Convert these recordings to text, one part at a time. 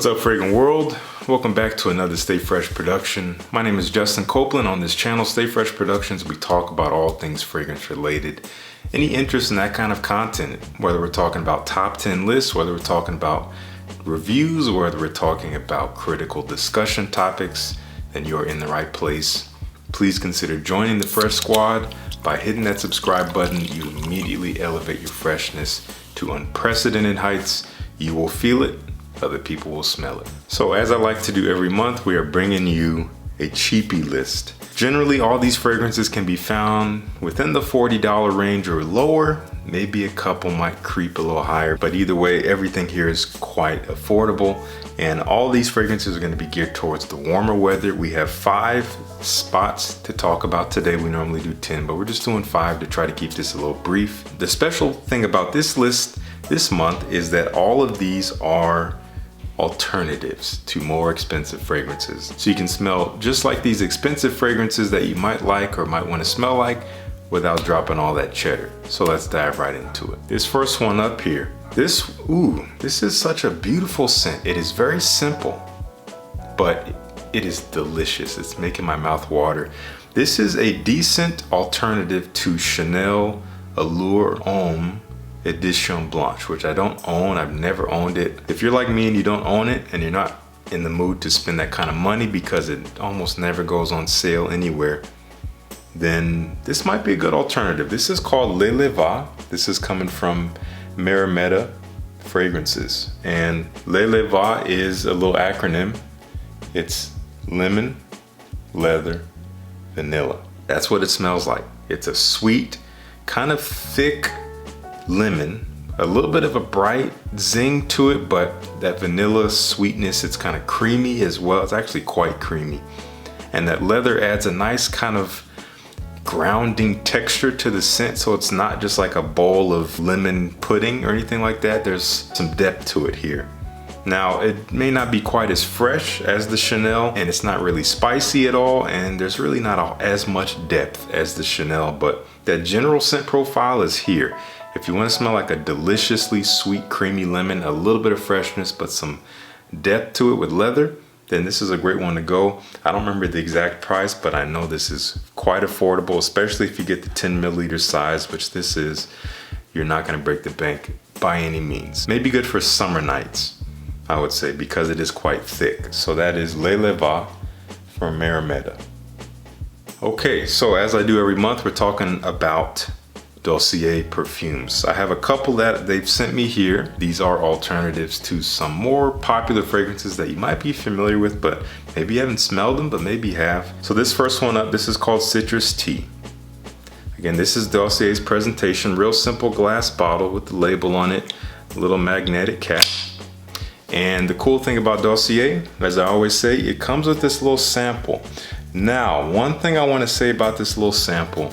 What's up, Fragrant World? Welcome back to another Stay Fresh production. My name is Justin Copeland. On this channel, Stay Fresh Productions, we talk about all things fragrance related. Any interest in that kind of content, whether we're talking about top 10 lists, whether we're talking about reviews, or whether we're talking about critical discussion topics, then you're in the right place. Please consider joining the Fresh Squad. By hitting that subscribe button, you immediately elevate your freshness to unprecedented heights. You will feel it. Other people will smell it. So as I like to do every month, we are bringing you a cheapie list. Generally, all these fragrances can be found within the $40 range or lower. Maybe a couple might creep a little higher, but either way, everything here is quite affordable. And all these fragrances are going to be geared towards the warmer weather. We have 5 spots to talk about today. We normally do 10, but we're just doing 5 to try to keep this a little brief. The special thing about this list this month is that all of these are alternatives to more expensive fragrances. So you can smell just like these expensive fragrances that you might like or might want to smell like without dropping all that cheddar. So let's dive right into it. This first one up here, this is such a beautiful scent. It is very simple, but it is delicious. It's making my mouth water. This is a decent alternative to Chanel Allure Homme Edition Blanche, which I don't own. I've never owned it. If you're like me and you don't own it and you're not in the mood to spend that kind of money because it almost never goes on sale anywhere, then this might be a good alternative. This is called LeLeVa. This is coming from Meremeta Fragrances, and LeLeVa is a little acronym. It's lemon, leather, vanilla. That's what it smells like. It's a sweet, kind of thick lemon, a little bit of a bright zing to it, but that vanilla sweetness, it's kind of creamy as well. It's actually quite creamy. And that leather adds a nice kind of grounding texture to the scent, so it's not just like a bowl of lemon pudding or anything like that. There's some depth to it here. Now, it may not be quite as fresh as the Chanel, and it's not really spicy at all, and there's really not as much depth as the Chanel, but that general scent profile is here. If you want to smell like a deliciously sweet, creamy lemon, a little bit of freshness, but some depth to it with leather, then this is a great one to go. I don't remember the exact price, but I know this is quite affordable, especially if you get the 10 milliliter size, which this is. You're not going to break the bank by any means. Maybe good for summer nights, I would say, because it is quite thick. So that is LeLeVa from Meremeta. Okay, so as I do every month, we're talking about Dossier perfumes. I have a couple that they've sent me here. These are alternatives to some more popular fragrances that you might be familiar with, but maybe you haven't smelled them, but maybe you have. So this first one up, this is called Citrus Tea. Again, this is Dossier's presentation. Real simple glass bottle with the label on it, a little magnetic cap. And the cool thing about Dossier, as I always say, it comes with this little sample. Now, one thing I want to say about this little sample,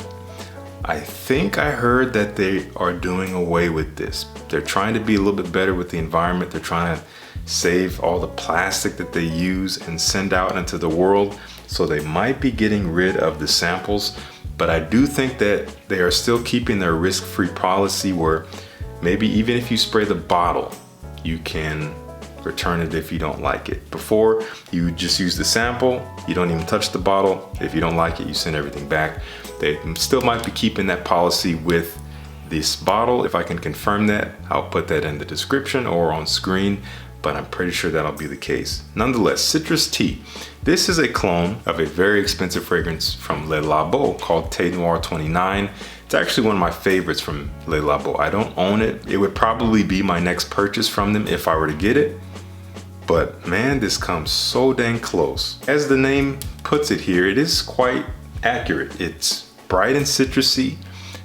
I think I heard that they are doing away with this. They're trying to be a little bit better with the environment. They're trying to save all the plastic that they use and send out into the world. So they might be getting rid of the samples, but I do think that they are still keeping their risk-free policy where maybe even if you spray the bottle, you can return it if you don't like it. Before, you just use the sample, you don't even touch the bottle. If you don't like it, you send everything back. They still might be keeping that policy with this bottle. If I can confirm that, I'll put that in the description or on screen, but I'm pretty sure that'll be the case. Nonetheless, Citrus Tea. This is a clone of a very expensive fragrance from Le Labo called Thé Noir 29. It's actually one of my favorites from Le Labo. I don't own it. It would probably be my next purchase from them if I were to get it. But man, this comes so dang close. As the name puts it here, it is quite accurate. It's bright and citrusy.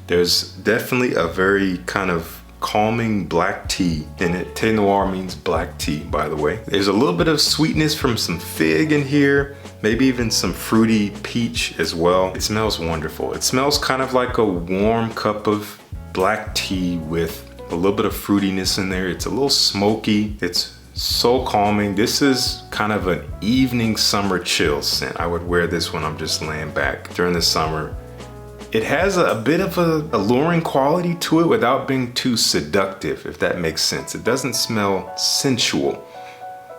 There's definitely a very kind of calming black tea in it. Thé Noir means black tea, by the way. There's a little bit of sweetness from some fig in here, maybe even some fruity peach as well. It smells wonderful. It smells kind of like a warm cup of black tea with a little bit of fruitiness in there. It's a little smoky. It's so calming. This is kind of an evening summer chill scent. I would wear this when I'm just laying back during the summer. It has a bit of a alluring quality to it without being too seductive, if that makes sense. It doesn't smell sensual.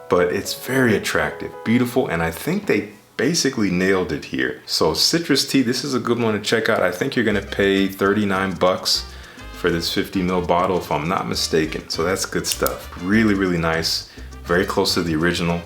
but it's very attractive, beautiful, and I think they basically nailed it here. So citrus tea, this is a good one to check out. I think you're gonna pay 39 bucks for this 50 ml bottle if I'm not mistaken. So that's good stuff. Really, really nice. Very close to the original.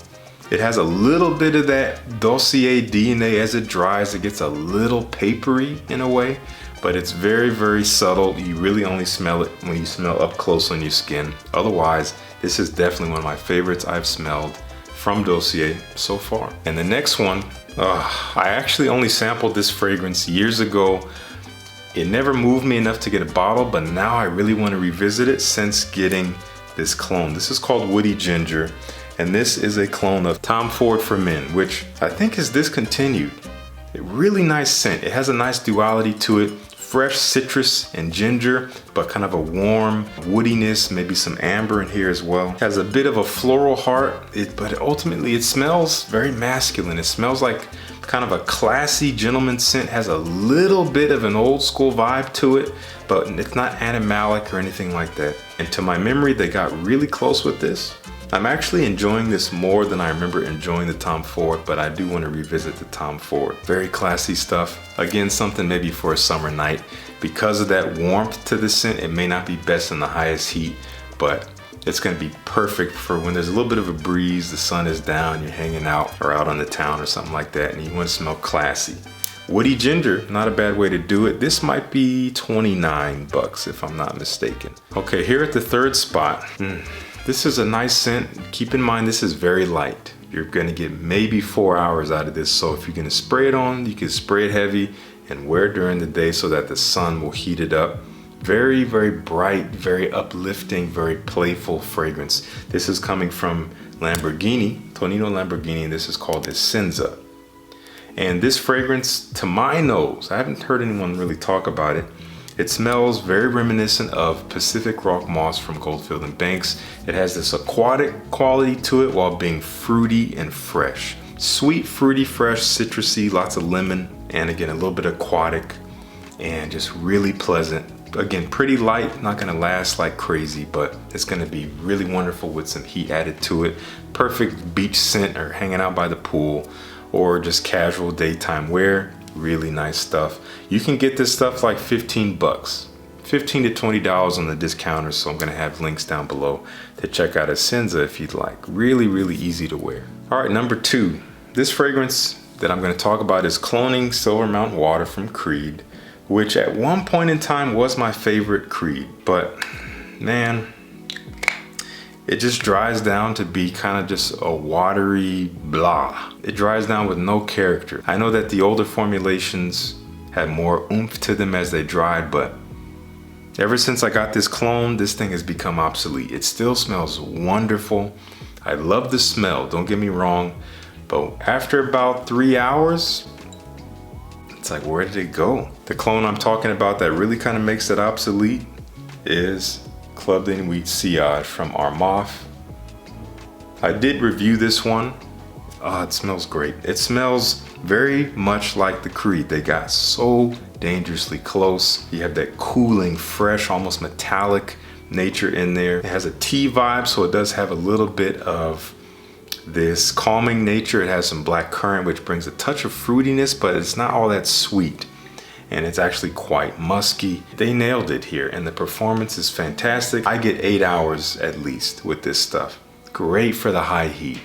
It has a little bit of that Dossier DNA as it dries. It gets a little papery in a way, but it's very, very subtle. You really only smell it when you smell up close on your skin. Otherwise, this is definitely one of my favorites I've smelled from Dossier so far. And the next one, I actually only sampled this fragrance years ago. It never moved me enough to get a bottle, but now I really want to revisit it since getting this clone. This is called Woody Ginger, and this is a clone of Tom Ford for Men, which I think is discontinued. A really nice scent. It has a nice duality to it. Fresh citrus and ginger, but kind of a warm woodiness, maybe some amber in here as well. Has a bit of a floral heart, but ultimately it smells very masculine. It smells like kind of a classy gentleman scent. Has a little bit of an old school vibe to it, but it's not animalic or anything like that. And to my memory, they got really close with this. I'm actually enjoying this more than I remember enjoying the Tom Ford, but I do want to revisit the Tom Ford. Very classy stuff. Again, something maybe for a summer night. Because of that warmth to the scent, it may not be best in the highest heat, but it's going to be perfect for when there's a little bit of a breeze, the sun is down, you're hanging out or out on the town or something like that, and you want to smell classy. Woody Ginger, not a bad way to do it. This might be 29 bucks if I'm not mistaken. Okay, here at the third spot. This is a nice scent. Keep in mind, this is very light. You're gonna get maybe 4 hours out of this. So if you're gonna spray it on, you can spray it heavy and wear it during the day so that the sun will heat it up. Very, very bright, very uplifting, very playful fragrance. This is coming from Lamborghini, Tonino Lamborghini, and this is called Essenza. And this fragrance, to my nose, I haven't heard anyone really talk about it. It smells very reminiscent of Pacific Rock Moss from Goldfield and Banks. It has this aquatic quality to it while being fruity and fresh. Sweet, fruity, fresh, citrusy, lots of lemon, and again, a little bit aquatic and just really pleasant. Again, pretty light, not gonna last like crazy, but it's gonna be really wonderful with some heat added to it. Perfect beach scent or hanging out by the pool or just casual daytime wear. Really nice stuff. You can get this stuff like 15 bucks, $15 to $20 on the discounters. So I'm gonna have links down below to check out Essenza if you'd like. Really, really easy to wear. All right, number 2. This fragrance that I'm gonna talk about is Cloning Silver Mountain Water from Creed, which at one point in time was my favorite Creed, but man, it just dries down to be kind of just a watery blah. It dries down with no character. I know that the older formulations had more oomph to them as they dried, but ever since I got this clone, this thing has become obsolete. It still smells wonderful. I love the smell, don't get me wrong, but after about 3 hours, it's like, where did it go? The clone I'm talking about that really kind of makes it obsolete is Club de Nuit Sillage from Armaf. I did review this one. It smells great. It smells very much like the Creed. They got so dangerously close. You have that cooling, fresh, almost metallic nature in there. It has a tea vibe, so it does have a little bit of this calming nature. It has some black currant, which brings a touch of fruitiness, but it's not all that sweet. And it's actually quite musky. They nailed it here, and the performance is fantastic. I get 8 hours at least with this stuff. Great for the high heat.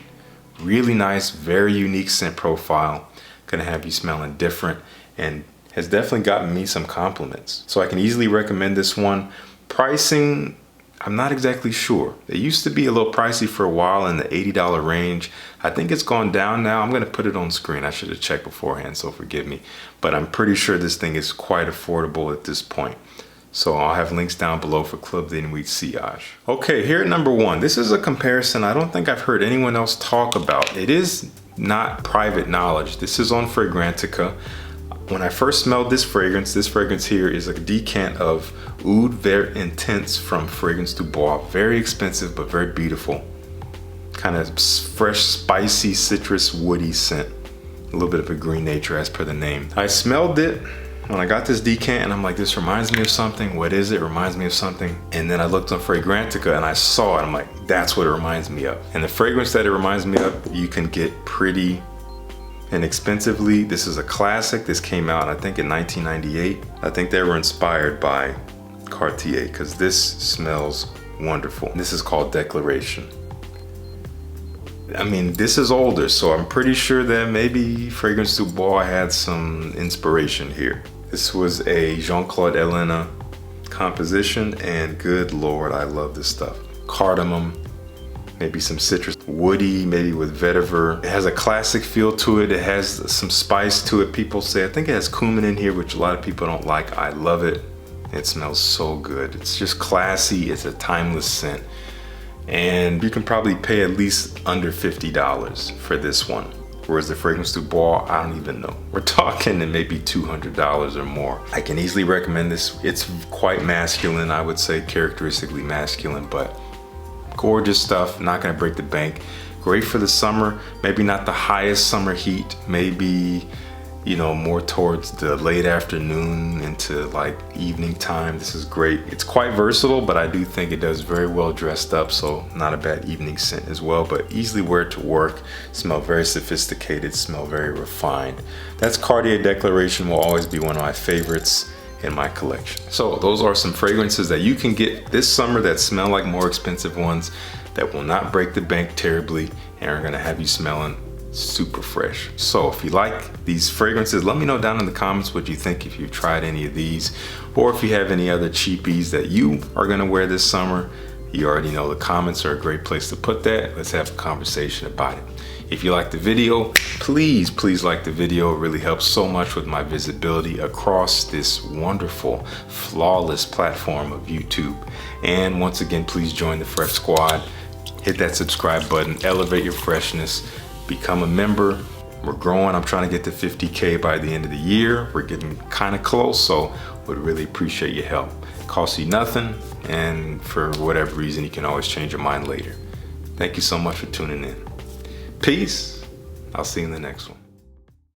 Really nice, very unique scent profile. Gonna have you smelling different, and has definitely gotten me some compliments. So I can easily recommend this one. Pricing, I'm not exactly sure. It used to be a little pricey for a while in the $80 range. I think it's gone down now. I'm gonna put it on screen. I should have checked beforehand, so forgive me. But I'm pretty sure this thing is quite affordable at this point. So I'll have links down below for Club de Nuit Sillage. Okay, here at number 1. This is a comparison I don't think I've heard anyone else talk about. It is not private knowledge. This is on Fragrantica. When I first smelled this fragrance here is a decant of Oud Vert Intense from Fragrance du Bois. Very expensive, but very beautiful. Kind of fresh, spicy, citrus, woody scent. A little bit of a green nature as per the name. I smelled it when I got this decant and I'm like, this reminds me of something. What is it? Reminds me of something. And then I looked on Fragrantica and I saw it. I'm like, that's what it reminds me of. And the fragrance that it reminds me of, you can get pretty inexpensively. This is a classic. This came out, I think, in 1998. I think they were inspired by Cartier because this smells wonderful. This is called Déclaration. I mean, this is older, so I'm pretty sure that maybe Fragrance du Bois had some inspiration here. This was a Jean-Claude Ellena composition, and good Lord, I love this stuff. Cardamom, maybe some citrus, woody, maybe with vetiver. It has a classic feel to it. It has some spice to it. People say, I think it has cumin in here, which a lot of people don't like. I love it. It smells so good. It's just classy. It's a timeless scent. And you can probably pay at least under $50 for this one. Whereas the Fragrance du Bois, I don't even know. We're talking maybe $200 or more. I can easily recommend this. It's quite masculine, I would say, characteristically masculine, but gorgeous stuff, not gonna break the bank. Great for the summer, maybe not the highest summer heat, maybe, you know, more towards the late afternoon into like evening time. This is great. It's quite versatile, but I do think it does very well dressed up, so not a bad evening scent as well, but easily wear it to work. Smell very sophisticated, smell very refined. That's Cartier Déclaration, will always be one of my favorites in my collection. So those are some fragrances that you can get this summer that smell like more expensive ones, that will not break the bank terribly and are gonna have you smelling super fresh. So if you like these fragrances, let me know down in the comments what you think, if you've tried any of these, or if you have any other cheapies that you are gonna wear this summer. You already know the comments are a great place to put that. Let's have a conversation about it. If you like the video, please like the video. It really helps so much with my visibility across this wonderful, flawless platform of YouTube. And once again, please join the Fresh Squad. Hit that subscribe button, elevate your freshness, become a member. We're growing. I'm trying to get to 50K by the end of the year. We're getting kind of close, so would really appreciate your help. It costs you nothing, and for whatever reason, you can always change your mind later. Thank you so much for tuning in. Peace. I'll see you in the next one.